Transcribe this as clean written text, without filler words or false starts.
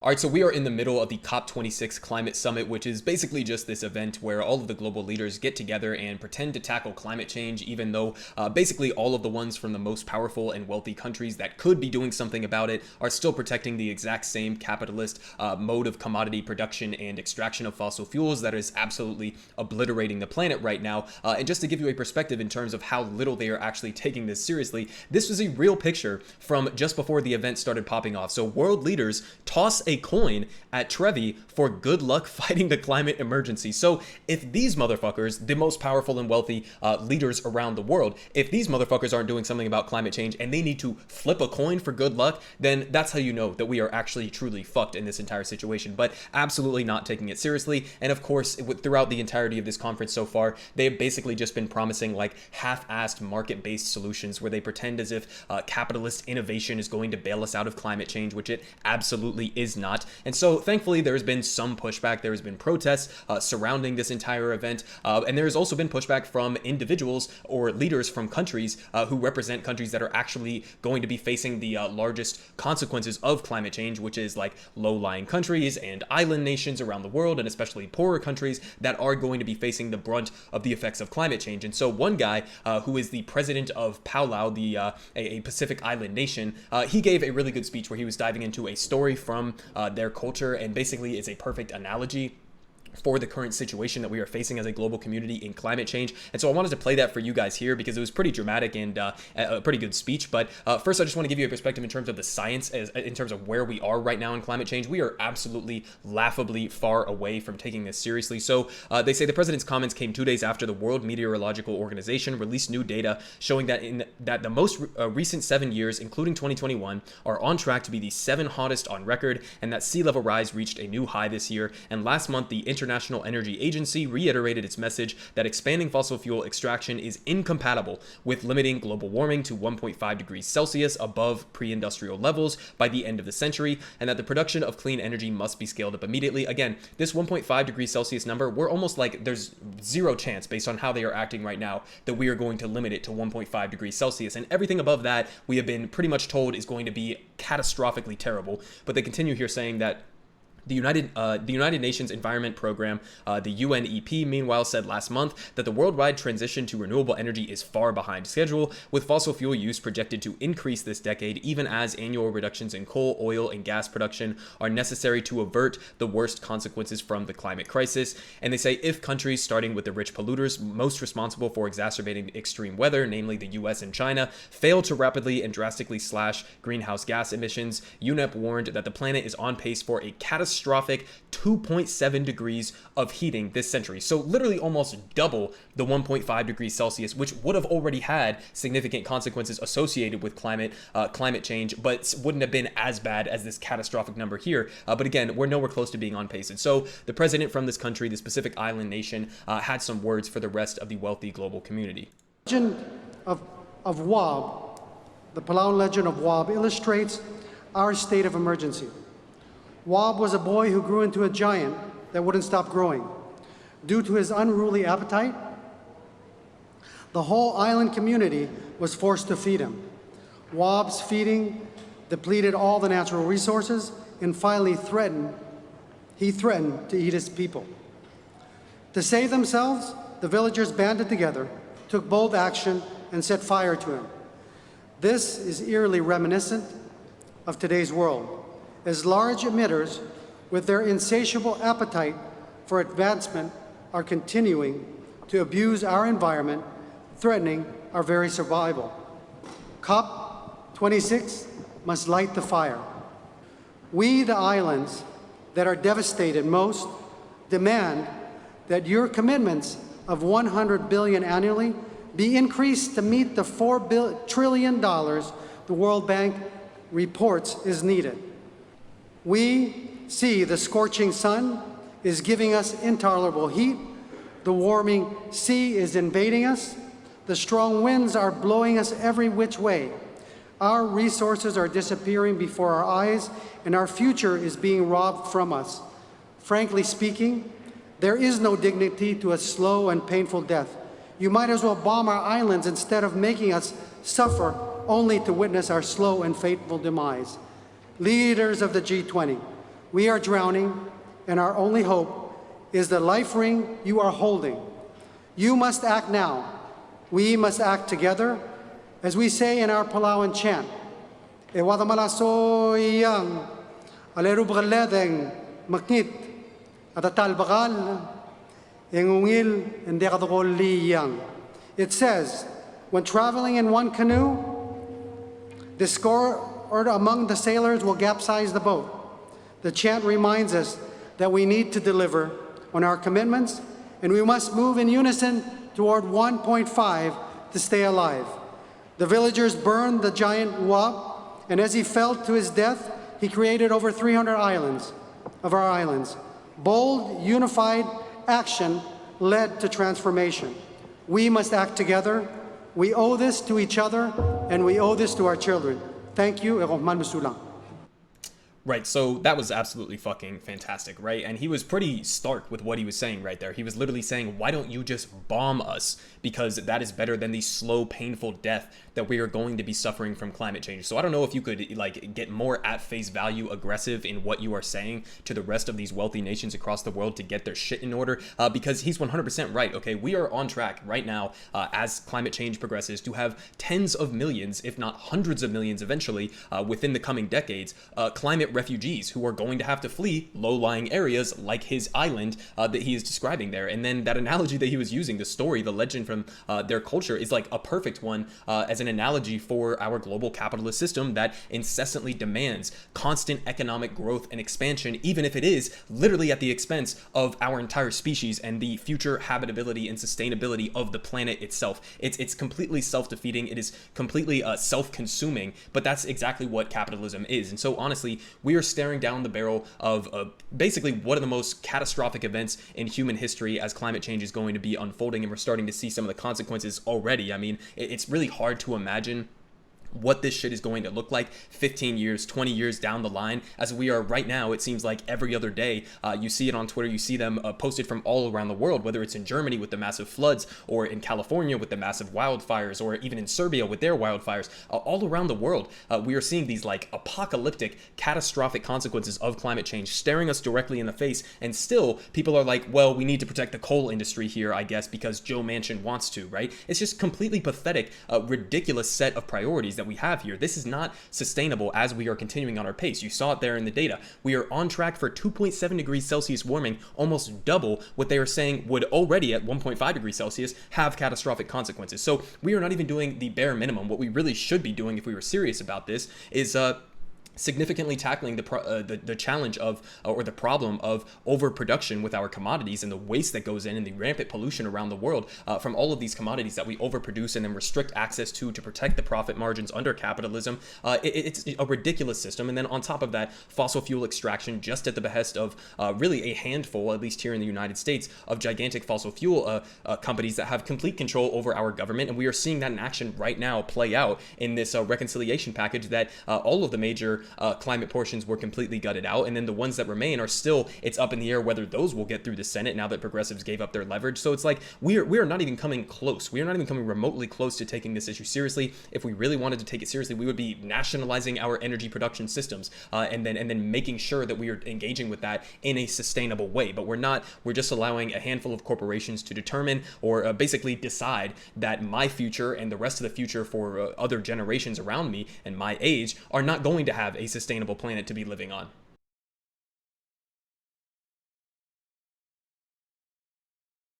All right, so we are in the middle of the COP26 Climate Summit, which is basically just this event where all of the global leaders get together and pretend to tackle climate change, even though basically all of the ones from the most powerful and wealthy countries that could be doing something about it are still protecting the exact same capitalist mode of commodity production and extraction of fossil fuels that is absolutely obliterating the planet right now. And just to give you a perspective in terms of how little they are actually taking this seriously, this was a real picture from just before the event started popping off. So world leaders toss a coin at Trevi for good luck fighting the climate emergency. So if these motherfuckers, the most powerful and wealthy leaders around the world, if these motherfuckers aren't doing something about climate change and they need to flip a coin for good luck, then that's how you know that we are actually truly fucked in this entire situation. But absolutely not taking it seriously. And of course, throughout the entirety of this conference so far, they have basically just been promising like half-assed market-based solutions where they pretend as if capitalist innovation is going to bail us out of climate change, which it absolutely is not. And so thankfully there has been some pushback. There has been protests surrounding this entire event. And there has also been pushback from individuals or leaders from countries who represent countries that are actually going to be facing the largest consequences of climate change, which is like low-lying countries and island nations around the world, and especially poorer countries that are going to be facing the brunt of the effects of climate change. And so one guy who is the president of Palau, a Pacific island nation, he gave a really good speech where he was diving into a story from their culture, and basically it's a perfect analogy for the current situation that we are facing as a global community in climate change. And so I wanted to play that for you guys here because it was pretty dramatic and a pretty good speech. But first, I just want to give you a perspective in terms of the science, in terms of where we are right now in climate change. We are absolutely laughably far away from taking this seriously. So they say the president's comments came 2 days after the World Meteorological Organization released new data showing that the most recent 7 years, including 2021, are on track to be the 7 hottest on record, and that sea level rise reached a new high this year. And last month, the International Energy Agency reiterated its message that expanding fossil fuel extraction is incompatible with limiting global warming to 1.5 degrees Celsius above pre-industrial levels by the end of the century, and that the production of clean energy must be scaled up immediately. Again, this 1.5 degrees Celsius number, we're almost like there's zero chance based on how they are acting right now that we are going to limit it to 1.5 degrees Celsius. And everything above that, we have been pretty much told is going to be catastrophically terrible. But they continue here saying that the United Nations Environment Program, the UNEP, meanwhile said last month that the worldwide transition to renewable energy is far behind schedule, with fossil fuel use projected to increase this decade, even as annual reductions in coal, oil, and gas production are necessary to avert the worst consequences from the climate crisis. And they say if countries, starting with the rich polluters most responsible for exacerbating extreme weather, namely the US and China, fail to rapidly and drastically slash greenhouse gas emissions, UNEP warned that the planet is on pace for a catastrophic 2.7 degrees of heating this century. So literally almost double the 1.5 degrees Celsius, which would have already had significant consequences associated with climate change, but wouldn't have been as bad as this catastrophic number here. But again, we're nowhere close to being on pace. And so the president from this country, this Pacific island nation, had some words for the rest of the wealthy global community. Legend of Wab, the Palau legend of Wab, illustrates our state of emergency. Wab was a boy who grew into a giant that wouldn't stop growing. Due to his unruly appetite, the whole island community was forced to feed him. Wab's feeding depleted all the natural resources and finally he threatened to eat his people. To save themselves, the villagers banded together, took bold action, and set fire to him. This is eerily reminiscent of today's world, as large emitters, with their insatiable appetite for advancement, are continuing to abuse our environment, threatening our very survival. COP26 must light the fire. We, the islands that are devastated most, demand that your commitments of $100 billion annually be increased to meet the $4 trillion the World Bank reports is needed. We see the scorching sun is giving us intolerable heat, the warming sea is invading us, the strong winds are blowing us every which way. Our resources are disappearing before our eyes, and our future is being robbed from us. Frankly speaking, there is no dignity to a slow and painful death. You might as well bomb our islands instead of making us suffer only to witness our slow and fateful demise. Leaders of the G20, We are drowning, and our only hope is the life ring you are holding. You must act now. We must act together, as we say in our Palawan chant. E wadamalasoyang alerubgaledeng maknit atatal bakal engungil endekadogoliyang. It says, when traveling in one canoe, discord among the sailors will capsize the boat. The chant reminds us that we need to deliver on our commitments, and we must move in unison toward 1.5 to stay alive. The villagers burned the giant Wab, and as he fell to his death, he created over 300 islands of our islands. Bold, unified action led to transformation. We must act together. We owe this to each other, and we owe this to our children. Thank you. Right, so that was absolutely fucking fantastic, right? And he was pretty stark with what he was saying right there. He was literally saying, why don't you just bomb us? Because that is better than the slow, painful death that we are going to be suffering from climate change. So I don't know if you could like get more at face value aggressive in what you are saying to the rest of these wealthy nations across the world to get their shit in order, because he's 100% right, okay? We are on track right now as climate change progresses to have tens of millions, if not hundreds of millions eventually, within the coming decades, climate refugees who are going to have to flee low-lying areas like his island that he is describing there. And then that analogy that he was using, the story, the legend from their culture, is like a perfect one as an analogy for our global capitalist system that incessantly demands constant economic growth and expansion, even if it is literally at the expense of our entire species and the future habitability and sustainability of the planet itself. It's completely self-defeating. It is completely self-consuming, but that's exactly what capitalism is. And so honestly, we are staring down the barrel of basically one of the most catastrophic events in human history as climate change is going to be unfolding, and we're starting to see some of the consequences already. I mean, it's really hard to imagine what this shit is going to look like 15 years, 20 years down the line. As we are right now, it seems like every other day, you see it on Twitter, you see them posted from all around the world, whether it's in Germany with the massive floods, or in California with the massive wildfires, or even in Serbia with their wildfires. All around the world, we are seeing these like apocalyptic, catastrophic consequences of climate change staring us directly in the face, and still people are like, well, we need to protect the coal industry here, I guess, because Joe Manchin wants to, right? It's just completely pathetic, ridiculous set of priorities that we have here. This is not sustainable as we are continuing on our pace. You saw it there in the data. We are on track for 2.7 degrees Celsius warming, almost double what they are saying would already at 1.5 degrees Celsius have catastrophic consequences. So we are not even doing the bare minimum. What we really should be doing if we were serious about this is significantly tackling the challenge of or the problem of overproduction with our commodities and the waste that goes in and the rampant pollution around the world from all of these commodities that we overproduce and then restrict access to protect the profit margins under capitalism. It's a ridiculous system. And then on top of that, fossil fuel extraction just at the behest of really a handful, at least here in the United States, of gigantic fossil fuel companies that have complete control over our government. And we are seeing that in action right now play out in this reconciliation package that all of the major climate portions were completely gutted out, and then the ones that remain are still, it's up in the air whether those will get through the Senate now that progressives gave up their leverage. So it's like we are not even coming close. We are not even coming remotely close to taking this issue seriously. If we really wanted to take it seriously, we would be nationalizing our energy production systems and then making sure that we are engaging with that in a sustainable way. But we're not. We're just allowing a handful of corporations to determine or basically decide that my future and the rest of the future for other generations around me and my age are not going to have a sustainable planet to be living on.